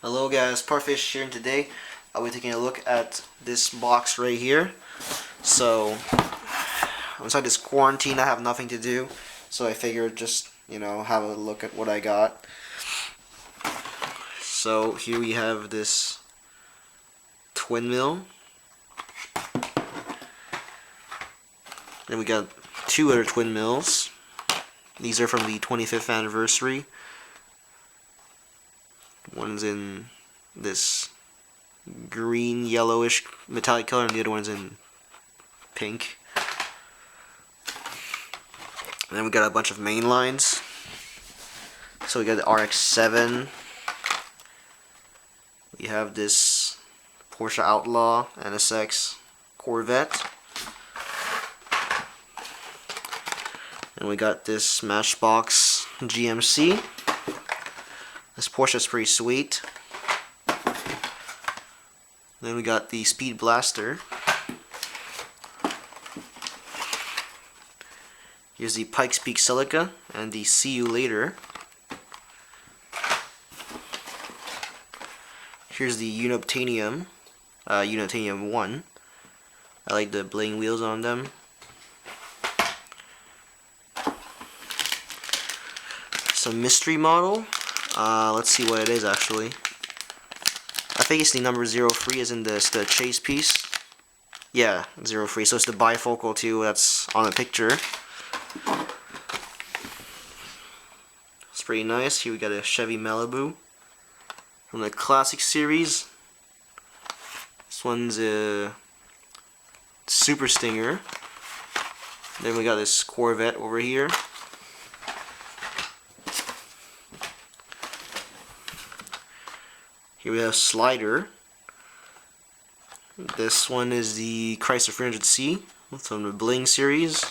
Hello guys, Parfish here, and today I'll be taking a look at this box right here. So, inside this quarantine I have nothing to do, so I figured just, have a look at what I got. So here we have this twin mill. Then we got two other twin mills. These are from the 25th anniversary. One's in this green, yellowish metallic color, and the other one's in pink. And then we got a bunch of main lines. So we got the RX-7. We have this Porsche Outlaw NSX Corvette. And we got this Matchbox GMC. This Porsche is pretty sweet. Then we got the Speed Blaster. Here's the Pikes Peak Celica and the See You Later. Here's the Unobtainium, Unobtainium 1. I like the bling wheels on them. Some mystery model. Let's see what it is actually. I think it's the number 03 is in this, the chase piece. Yeah, 03. So it's the bifocal too that's on the picture. It's pretty nice. Here we got a Chevy Malibu from the Classic series. This one's a Super Stinger. Then we got this Corvette over here. Here we have Slider. This one is the Chrysler 300C from the Bling series.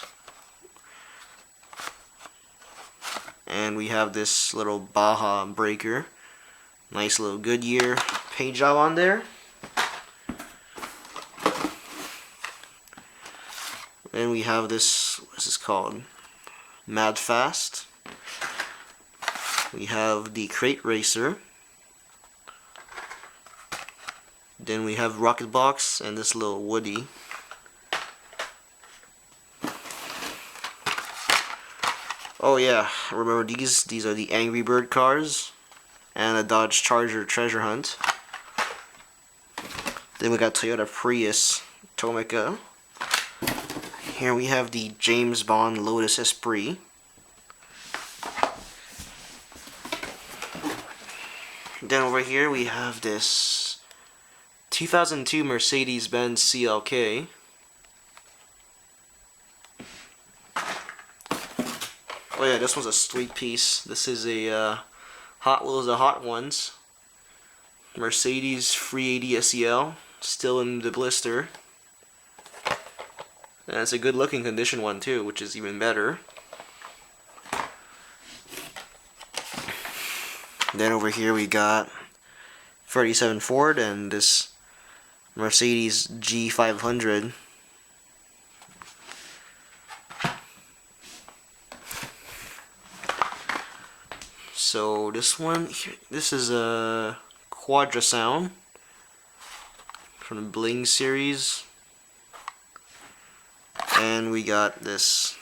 And we have this little Baja breaker. Nice little Goodyear paint job on there. Then we have this, what's this called? Mad Fast. We have the Crate Racer. Then we have Rocket Box and this little Woody. Oh yeah, remember these? These are the Angry Bird cars and a Dodge Charger Treasure Hunt. Then we got Toyota Prius Tomica. Here we have the James Bond Lotus Esprit. Then over here we have this 2002 Mercedes-Benz CLK. Oh yeah, this one's a sweet piece. This is a Hot Wheels, the Hot Ones. Mercedes 380 SEL, still in the blister. And it's a good looking condition one too, which is even better. Then over here we got 37 Ford and this Mercedes G500. So this one, this is a Quadrasound from the Bling series. And we got this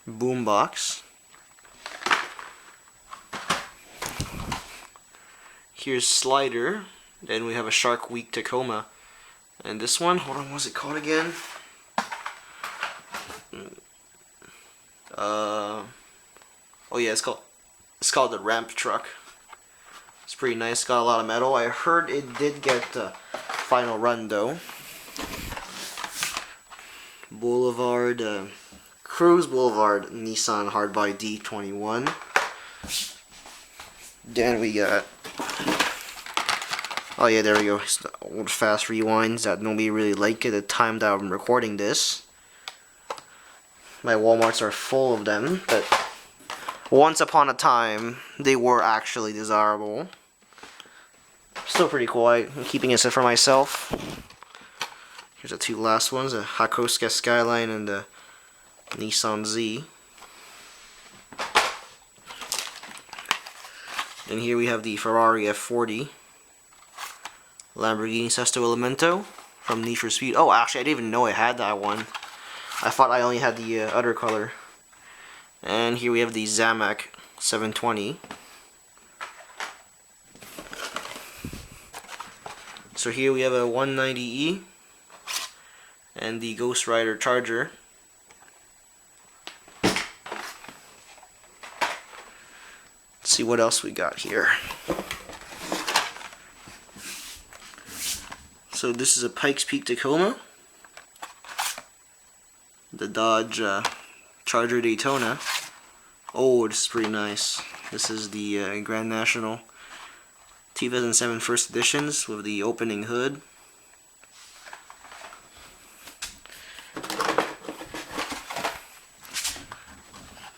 boombox. Here's Slider. Then we have a Shark Week Tacoma. And this one, hold on, what's it called again? Oh yeah, it's called the Ramp Truck. It's pretty nice, it's got a lot of metal. I heard it did get the final run though. Boulevard, Cruise Boulevard Nissan Hardbody D21. Then we got, oh yeah, there we go. It's the old fast rewinds that nobody really like at the time that I'm recording this. My Walmarts are full of them, but once upon a time, they were actually desirable. Still pretty cool. I'm keeping it for myself. Here's the two last ones, the Hakosuka Skyline and the Nissan Z. And here we have the Ferrari F40. Lamborghini Sesto Elemento from Need for Speed. Oh, actually, I didn't even know I had that one. I thought I only had the other color. And here we have the Zamac 720. So here we have a 190E and the Ghost Rider Charger. Let's see what else we got here. So this is a Pikes Peak Tacoma, the Dodge Charger Daytona. Oh, this is pretty nice. This is the Grand National 2007 First Editions with the opening hood.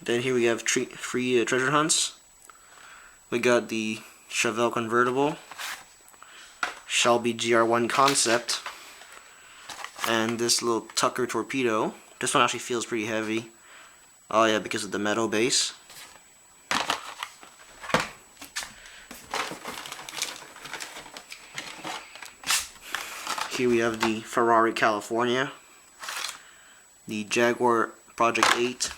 Then here we have free treasure hunts. We got the Chevelle convertible, Shelby GR1 concept, and this little Tucker torpedo. This one actually feels pretty heavy. Oh yeah, because of the metal base. Here we have the Ferrari California, the Jaguar Project 8,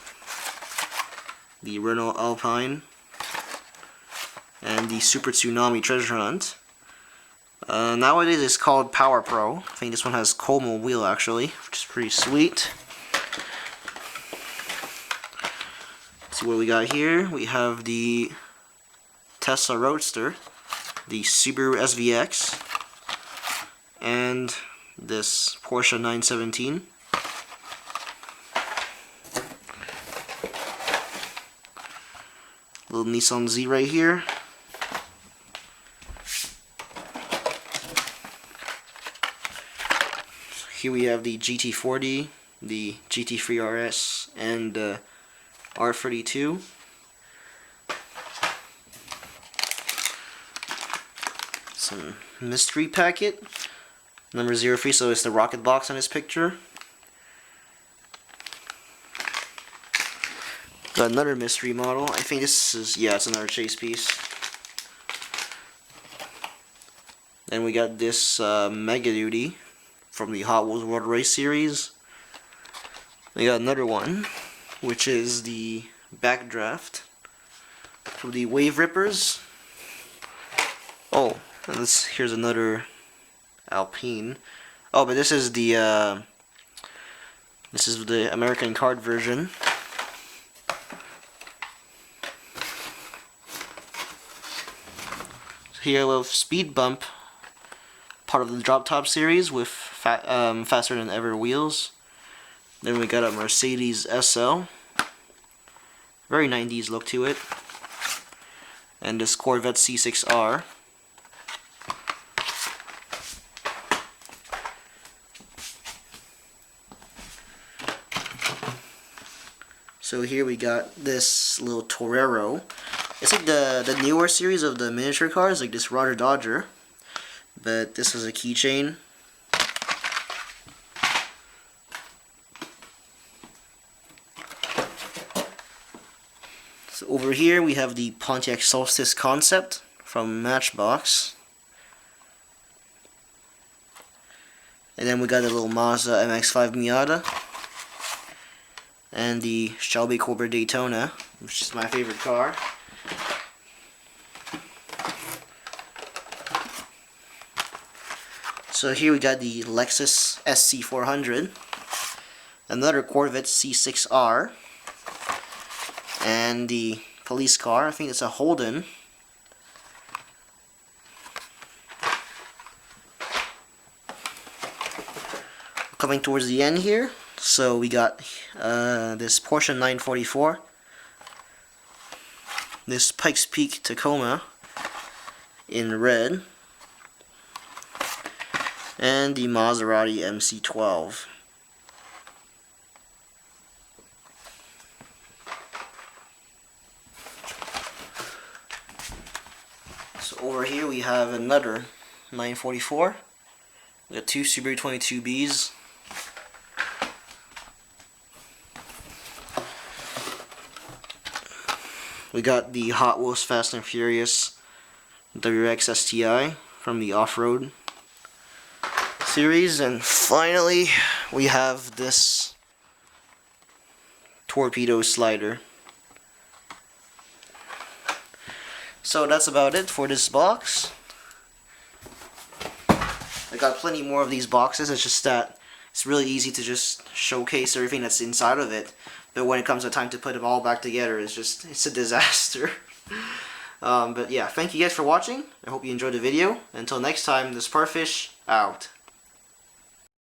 the Renault Alpine, and the Super Tsunami Treasure Hunt. Nowadays it's called Power Pro. I think this one has Como wheel actually, which is pretty sweet. Let's see what we got here. We have the Tesla Roadster, the Subaru SVX, and this Porsche 917. Little Nissan Z right here. Here we have the GT40, the GT3 RS, and R32. Some mystery packet. Number 03, so it's the rocket box on this picture. Got another mystery model. I think this is, yeah, it's another chase piece. Then we got this Mega Duty from the Hot Wheels World Race series. We got another one, which is the Backdraft from the Wave Rippers. Oh, and here's another Alpine. Oh, but this is the American card version. So here we have Speed Bump, part of the Drop Top series with faster than ever wheels. Then we got a Mercedes SL, very 90s look to it, and this Corvette C6R. So here we got this little Torero. It's like the newer series of the miniature cars, like this Roger Dodger. But this is a keychain. So over here we have the Pontiac Solstice concept from Matchbox. And then we got a little Mazda MX-5 Miata. And the Shelby Cobra Daytona, which is my favorite car. So here we got the Lexus SC400, another Corvette C6R, and the police car. I think it's a Holden. Coming towards the end here, so we got this Porsche 944, this Pikes Peak Tacoma in red, and the Maserati MC12. So over here we have another 944. We got two Subaru 22Bs. We got the Hot Wheels Fast and Furious WX STI from the off-road series, and finally we have this torpedo slider. So that's about it for this box. I got plenty more of these boxes. It's just that it's really easy to just showcase everything that's inside of it, but when it comes to time to put them all back together, it's a disaster. But yeah, thank you guys for watching. I hope you enjoyed the video. Until next time, this Parfish out.